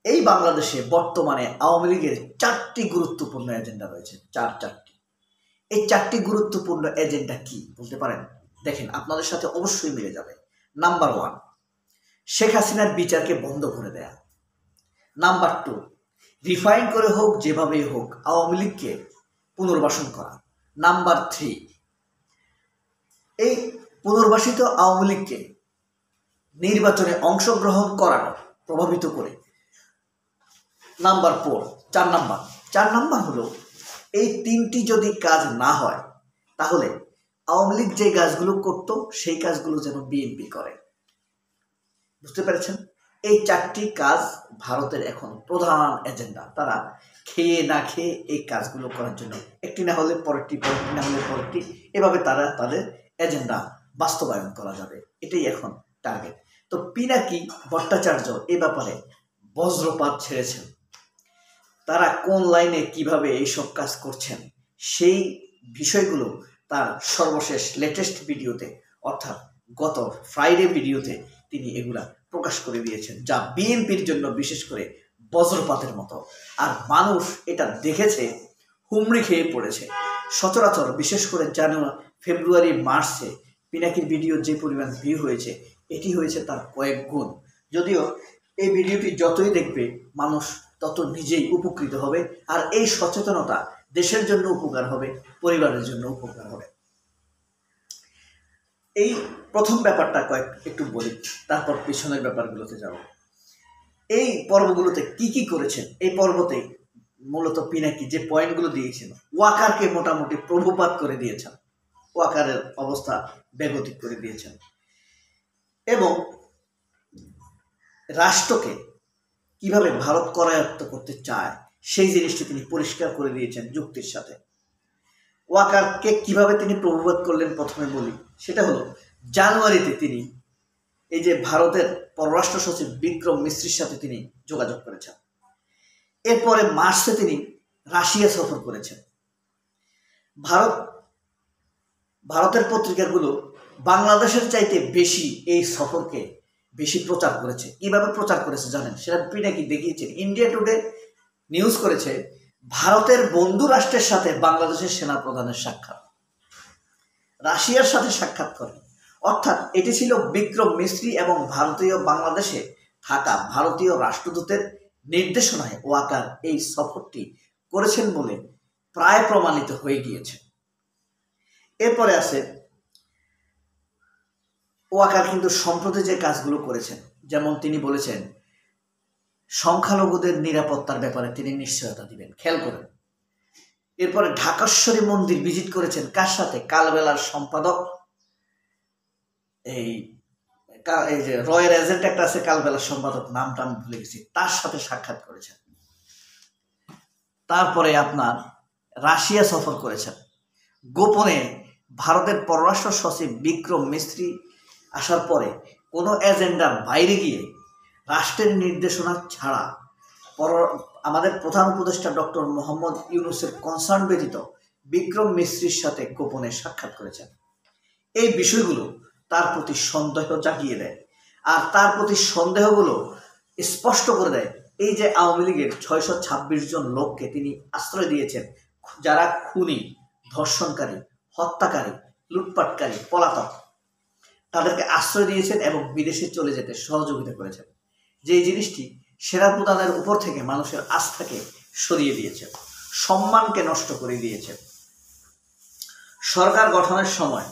এই বাংলাদেশে বর্তমানে আওয়ামী লীগের 4টি গুরুত্বপূর্ণ এজেন্ডা রয়েছে। চারটি। এই 4টি গুরুত্বপূর্ণ এজেন্ডা কি বলতে পারেন? দেখেন, আপনাদের সাথে অবশ্যই মিলে যাবে। নাম্বার 1, শেখ হাসিনার বিচারকে বন্ধ করে দেয়া। নাম্বার 2, রিফাইন করে হোক যেভাবেই হোক আওয়ামী লীগকে পুনর্বাসন করা। নাম্বার 3, এই পুনর্বাসিত আওয়ামী লীগকে নির্বাচনে অংশগ্রহণ করানো, প্রভাবিত করে। নাম্বার 4, 4 নাম্বার হলো এই 3টি যদি কাজ না হয় তাহলে আওয়ামী লীগ যে কাজগুলো করত সেই কাজগুলো যেন বিএনপি করে। বুঝতে পেরেছেন? এই 4টি কাজ ভারতের এখন প্রধান এজেন্ডা। তারা খেয়ে না খেয়ে এই কাজগুলো করার জন্য একটি না হলে পরেরটি, পরেরটি না হলে পরেরটি, এভাবে তারা তাদের এজেন্ডা বাস্তবায়ন করা যাবে। এটাই এখন টার্গেট। তো পিনাকি ভট্টাচার্য এ ব্যাপারে বজ্রপাত ছেড়েছেন। তারা কোন লাইনে কিভাবে এইসব কাজ করছেন সেই বিষয়গুলো তার সর্বশেষ লেটেস্ট ভিডিওতে, অর্থাৎ গত ফ্রাইডে ভিডিওতে তিনি এগুলা প্রকাশ করে দিয়েছেন, যা বিএনপির জন্য বিশেষ করে বজ্রপাতের মতো। আর মানুষ এটা দেখেছে, হুমড়ি খেয়ে পড়েছে। সচরাচর বিশেষ করে ফেব্রুয়ারি মার্চে পিনাকির ভিডিও যে পরিমাণ ভিউ হয়েছে, এটি হয়েছে তার কয়েক গুণ। যদিও এই ভিডিওটি যতই দেখবে মানুষ তত নিজেই উপকৃত হবে, আর এই সচেতনতা দেশের জন্য উপকার হবে, পরিবারের জন্য উপকার হবে। এই প্রথম ব্যাপারটা একটু বলি, তারপর পিছনের ব্যাপারগুলোতে যাব। এই পর্বগুলোতে কি করেছেন? এই পর্বতে মূলত পিনাকি যে পয়েন্টগুলো দিয়েছেন, ওয়াকারকে মোটামুটি প্রভুপাত করে দিয়েছেন, ওয়াকারের অবস্থা বেগতিক করে দিয়েছেন, এবং রাষ্ট্রকে কিভাবে ভারত করায়ত্ত করতে চায় সেই জিনিসটি তিনি পরিষ্কার করে দিয়েছেন যুক্তির সাথে। ওয়াকারকে কিভাবে তিনি প্রভুপাত করলেন প্রথমে বলি। সেটা হলো জানুয়ারিতে তিনি এই যে ভারতের পররাষ্ট্র সচিব বিক্রম মিশ্রির সাথে তিনি যোগাযোগ করেছেন। এরপরে মার্চে তিনি রাশিয়া সফর করেছেন। ভারতের পত্রিকাগুলো বাংলাদেশের চাইতে বেশি এই সফরকে বেশি প্রচার করেছে। কিভাবে প্রচার করেছে জানেন? সেটা পিনাকি দেখিয়েছেন। ইন্ডিয়া টুডে নিউজ করেছে ভারতের বন্ধু রাষ্ট্রের সাথে বাংলাদেশের সেনাপ্রধানের সাক্ষাৎ, রাশিয়ার সাথে সাক্ষাৎ করেন। অর্থাৎ এটি ছিল বিক্রম মিশ্রি এবং বাংলাদেশে থাকা ভারতীয় রাষ্ট্রদূতের নির্দেশনায় ওয়াকার এই সফরটি করেছেন বলে প্রায় প্রমাণিত হয়ে গিয়েছে। এরপরে আছে ওয়াকার কিন্তু সম্প্রতি যে কাজগুলো করেছেন, যেমন তিনি বলেছেন সংখ্যালঘুদের নিরাপত্তার ব্যাপারে তিনি নিশ্চয়তা দিবেন, খেয়াল করেন। এরপরে ঢাকেশ্বরী মন্দির ভিজিট করেছেন কার সাথে? কালবেলার সম্পাদক, এই যে রয়ের এজেন্ট একটা আছে কালবেলার সম্পাদক, নামটা আমি ভুলে গেছি, তার সাথে সাক্ষাৎ করেছেন। তারপরে আপনার রাশিয়া সফর করেছেন। গোপনে ভারতের পররাষ্ট্র সচিব বিক্রম মিস্ত্রি আসার পরে কোনো এজেন্ডার বাইরে গিয়ে রাষ্ট্রের নির্দেশনা ছাড়া আমাদের প্রধান উপদেষ্টা ডক্টর মোহাম্মদ ইউনূসের কনসার্ন ব্যতীত বিক্রম মিস্ত্রির সাথে গোপনে সাক্ষাৎ করেছেন। এই বিষয়গুলো তার প্রতি সন্দেহ জাগিয়ে দেয়, আর তার প্রতি সন্দেহগুলো স্পষ্ট করে দেয় এই যে আওয়ামী লীগের 626 জন লোককে তিনি আশ্রয় দিয়েছেন, যারা খুনি, ধর্ষণকারী, হত্যাকারী, লুটপাটকারী, পলাতক, তাদেরকে আশ্রয় দিয়েছেন এবং বিদেশে চলে যেতে সহযোগিতা করেছেন। যে জিনিসটি সেনাপ্রধানের উপর থেকে মানুষের আস্থাকে সরিয়ে দিয়েছে, সম্মানকে নষ্ট করে দিয়েছে। সরকার গঠনের সময়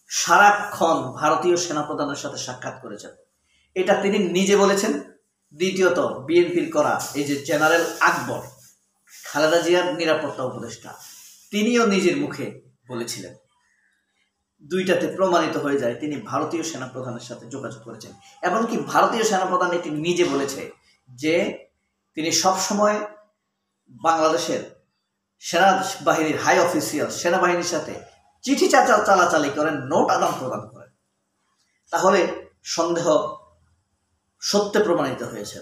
সারাক্ষণ ভারতীয় সেনাপ্রধানের সাথে সাক্ষাৎ করেছেন, এটা তিনি নিজে বলেছেন। দ্বিতীয়ত বিএনপির করা এই যে জেনারেল আকবর, খালেদা জিয়ার নিরাপত্তা উপদেষ্টা, তিনিও নিজের মুখে বলেছিলেন। দুইটাতে প্রমাণিত হয়ে যায় তিনি ভারতীয় সেনাপ্রধানের সাথে যোগাযোগ করেছেন। এমনকি ভারতীয় সেনাপ্রধান এটি নিজে বলেছে যে তিনি সবসময় বাংলাদেশের সেনাবাহিনীর হাই অফিসিয়াল সেনাবাহিনীর সাথে চিঠি চালাচালি করেন, নোট আদান প্রদান করেন। তাহলে সন্দেহ সত্যে প্রমাণিত হয়েছে।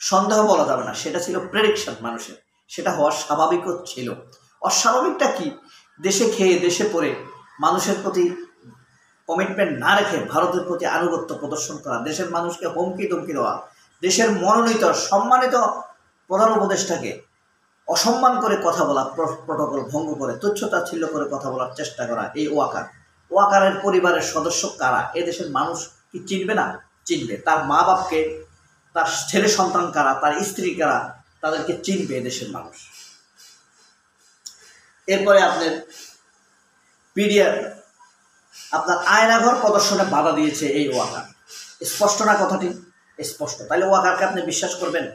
সন্দেহ বলা যাবে না, সেটা ছিল প্রেডিকশন মানুষের, সেটা হওয়ার স্বাভাবিকও ছিল। অস্বাভাবিকটা কি? দেশে খেয়ে দেশে পড়ে মানুষের প্রতি কমিটমেন্ট না রেখে ভারতের প্রতি আনুগত্য প্রদর্শন করা, দেশের মানুষকে হুমকি ধমকি দেওয়া, দেশের মনোনীত সম্মানিত প্রধান উপদেষ্টাকে অসম্মান করে কথা বলা, প্রটোকল ভঙ্গ করে তুচ্ছতাচ্ছিল্য করে কথা বলার চেষ্টা করা, এই ওয়াকার। ওয়াকারের পরিবারের সদস্য কারা? এদেশের মানুষ কি চিনবে না? চিনবে। তার মা বাপকে, তার ছেলে সন্তান কারা, তার স্ত্রী কারা, তাদেরকে চিনবে এদেশের মানুষ। এরপরে আপনার পিডিআর, আপনার আয়নাঘর প্রদর্শনে বাধা দিয়েছে এই ওয়াকার। স্পষ্ট না কথাটি? স্পষ্ট। তাহলে ওয়াকারকে আপনি বিশ্বাস করবেন?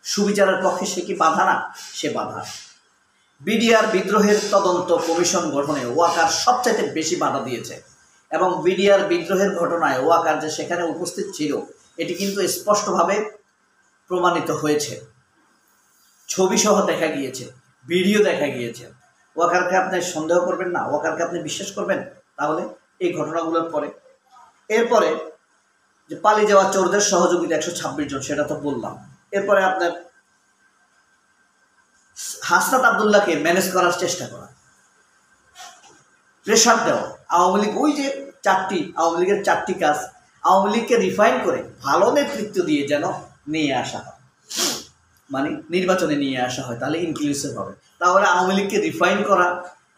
সুবিচারের পক্ষে সে কি বাধা না? সে বাধা। বিডিআর বিদ্রোহের তদন্ত কমিশন গঠনে ওয়াকার সবচাইতে বেশি বাধা দিয়েছে, এবং বিডিআর বিদ্রোহের ঘটনায় ওয়াকার যে সেখানে উপস্থিত ছিল এটি কিন্তু স্পষ্টভাবে প্রমাণিত হয়েছে। ছবি সহ দেখা গিয়েছে, ভিডিও দেখা গিয়েছে। ওয়াকারকে আপনি সন্দেহ করবেন না? ওয়াকারকে আপনি বিশ্বাস করবেন? তাহলে এই ঘটনাগুলোর পরে, এরপরে যে পালিয়ে যাওয়া চোরদের সহযোগিতা 126 জন, সেটা তো বললাম। এরপরে আপনার হাসনাত আব্দুল্লাহকে ম্যানেজ করার চেষ্টা করা, প্রেশার দেওয়া। আওয়ামী লীগ, ওই যে আওয়ামী লীগের 4টি কাজ, আওয়ামী লীগকে রিফাইন করে ভালো নেতৃত্ব দিয়ে যেন নিয়ে আসা হয়, মানে নির্বাচনে নিয়ে আসা হয়, তাহলে ইনক্লুসিভ হবে। তাহলে আওয়ামী লীগকে রিফাইন করা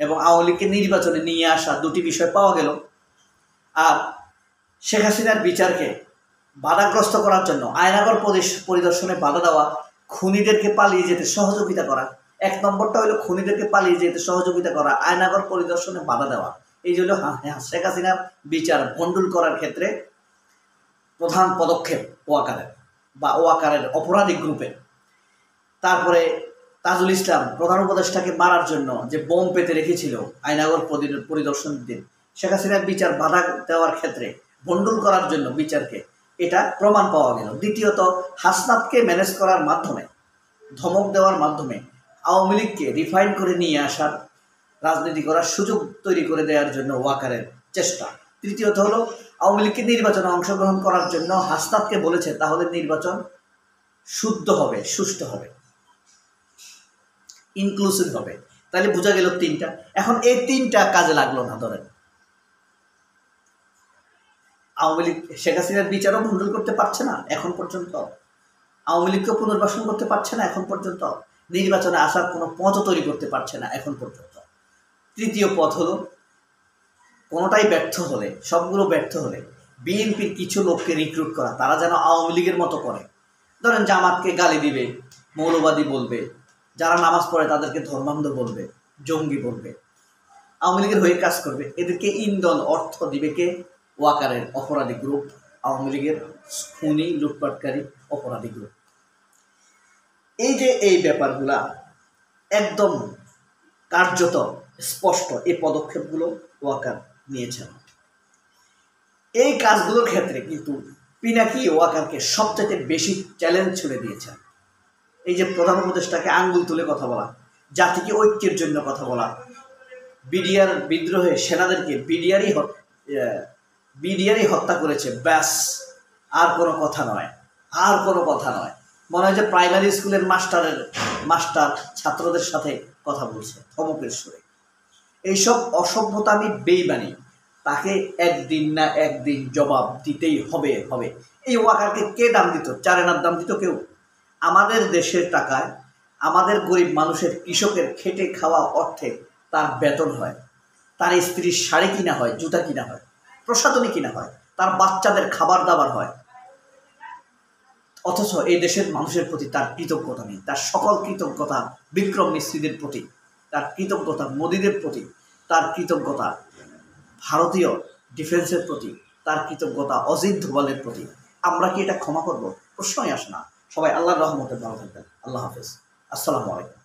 এবং আওয়ামী লীগকে নির্বাচনে নিয়ে আসা, দুটি বিষয় পাওয়া গেল। আর শেখ হাসিনার বিচারকে বাধাগ্রস্ত করার জন্য আয়নাঘর পরিদর্শনে বাধা দেওয়া, খুনিদেরকে পালিয়ে যেতে সহযোগিতা করা। 1 নম্বরটা হলো খুনিদেরকে পালিয়ে যেতে সহযোগিতা করা, আয়নাঘর পরিদর্শনে বাধা দেওয়া। এই জন্য শেখ হাসিনার বিচার ভণ্ডুল করার ক্ষেত্রে প্রধান পদক্ষেপ ওয়াকারের বা ওয়াকারের অপরাধী গ্রুপের। তারপরে তাজুল ইসলাম প্রধান উপদেষ্টাকে মারার জন্য যে বোম পেতে রেখেছিল আয়নাঘর পরিদর্শন দিন, শেখ হাসিনার বিচার বাধা দেওয়ার ক্ষেত্রে ভণ্ডুল করার জন্য বিচারকে, এটা প্রমাণ পাওয়া গেল। দ্বিতীয়ত, হাসনাতকে ম্যানেজ করার মাধ্যমে, ধমক দেওয়ার মাধ্যমে আওয়ামী লীগকে রিফাইন করে নিয়ে আসার, রাজনীতি করার সুযোগ তৈরি করে দেওয়ার জন্য ওয়াকারের চেষ্টা। তৃতীয়ত হলো আওয়ামী লীগকে নির্বাচনে অংশগ্রহণ করার জন্য হাসনাতকে বলেছে তাহলে নির্বাচন শুদ্ধ হবে, সুষ্ঠু হবে, ইনক্লুসিভ হবে। তাহলে বোঝা গেল 3টা। এখন এই 3টা কাজে লাগলো না। ধরেন আওয়ামী লীগ শেখ হাসিনার বিচারও ভণ্ডুল করতে পারছে না এখন পর্যন্ত, আওয়ামী লীগকে পুনর্বাসন করতে পারছে না এখন পর্যন্ত, নির্বাচনে আসার কোনো পথও তৈরি করতে পারছে না এখন পর্যন্ত। তৃতীয় পথ হলো, কোনোটাই ব্যর্থ হলে, সবগুলো ব্যর্থ হলে বিএনপির কিছু লোককে রিক্রুট করা, তারা যেন আওয়ামী লীগের মতো করে। ধরেন জামাতকে গালি দিবে, মৌলবাদী বলবে, যারা নামাজ পড়ে তাদেরকে ধর্মান্ধ বলবে, জঙ্গি বলবে, আওয়ামী লীগের হয়ে কাজ করবে। এদেরকে ইন্ধন, অর্থ দিবে কে? ওয়াকারের অপরাধী গ্রুপ, আওয়ামী লীগের খুনি লুটপাটকারী অপরাধী গ্রুপ। এই যে এই ব্যাপারগুলা একদম কার্যত স্পষ্ট, এই পদক্ষেপগুলো ওয়াকার নিয়েছেন। এই কাজগুলোর ক্ষেত্রে কিন্তু পিনাকি ওয়াকারকে সবচেয়ে বেশি চ্যালেঞ্জ ছুড়ে দিয়েছেন। এই যে প্রধান উপদেষ্টাকে আঙ্গুল তুলে কথা বলা, জাতিকে ঐক্যের জন্য কথা বলা, বিডিআর বিদ্রোহে সেনাদেরকে বিডিআরই হত্যা করেছে, ব্যাস, আর কোনো কথা নয়, আর কোনো কথা নয়। মনে হয় যে প্রাইমারি স্কুলের মাস্টার ছাত্রদের সাথে কথা বলছে ধমকের সুরে। এইসব অসভ্যতামি, বেইমানি, তাকে একদিন না একদিন জবাব দিতেই হবে। এই ওয়াকারকে কে দাম দিত? 4 আনার দাম দিত কেউ? আমাদের দেশের টাকায়, আমাদের গরিব মানুষের, কৃষকের খেটে খাওয়া অর্থে তার বেতন হয়, তার স্ত্রীর শাড়ি কিনা হয়, জুতা কিনা হয়, প্রসাধনী কিনা হয়, তার বাচ্চাদের খাবার দাবার হয়। অথচ এই দেশের মানুষের প্রতি তার কৃতজ্ঞতা নেই। তার সকল কৃতজ্ঞতা বিক্রম মিস্ত্রিদের প্রতি, তার কৃতজ্ঞতা মোদীদের প্রতি, তার কৃতজ্ঞতা ভারতীয় ডিফেন্সের প্রতি, তার কৃতজ্ঞতা অজিত ধোভালের প্রতি। আমরা কি এটা ক্ষমা করব? প্রশ্নই আসে না। সবাই আল্লাহর রহমতে ভালো থাকবেন। আল্লাহ হাফেজ। আসসালামু আলাইকুম।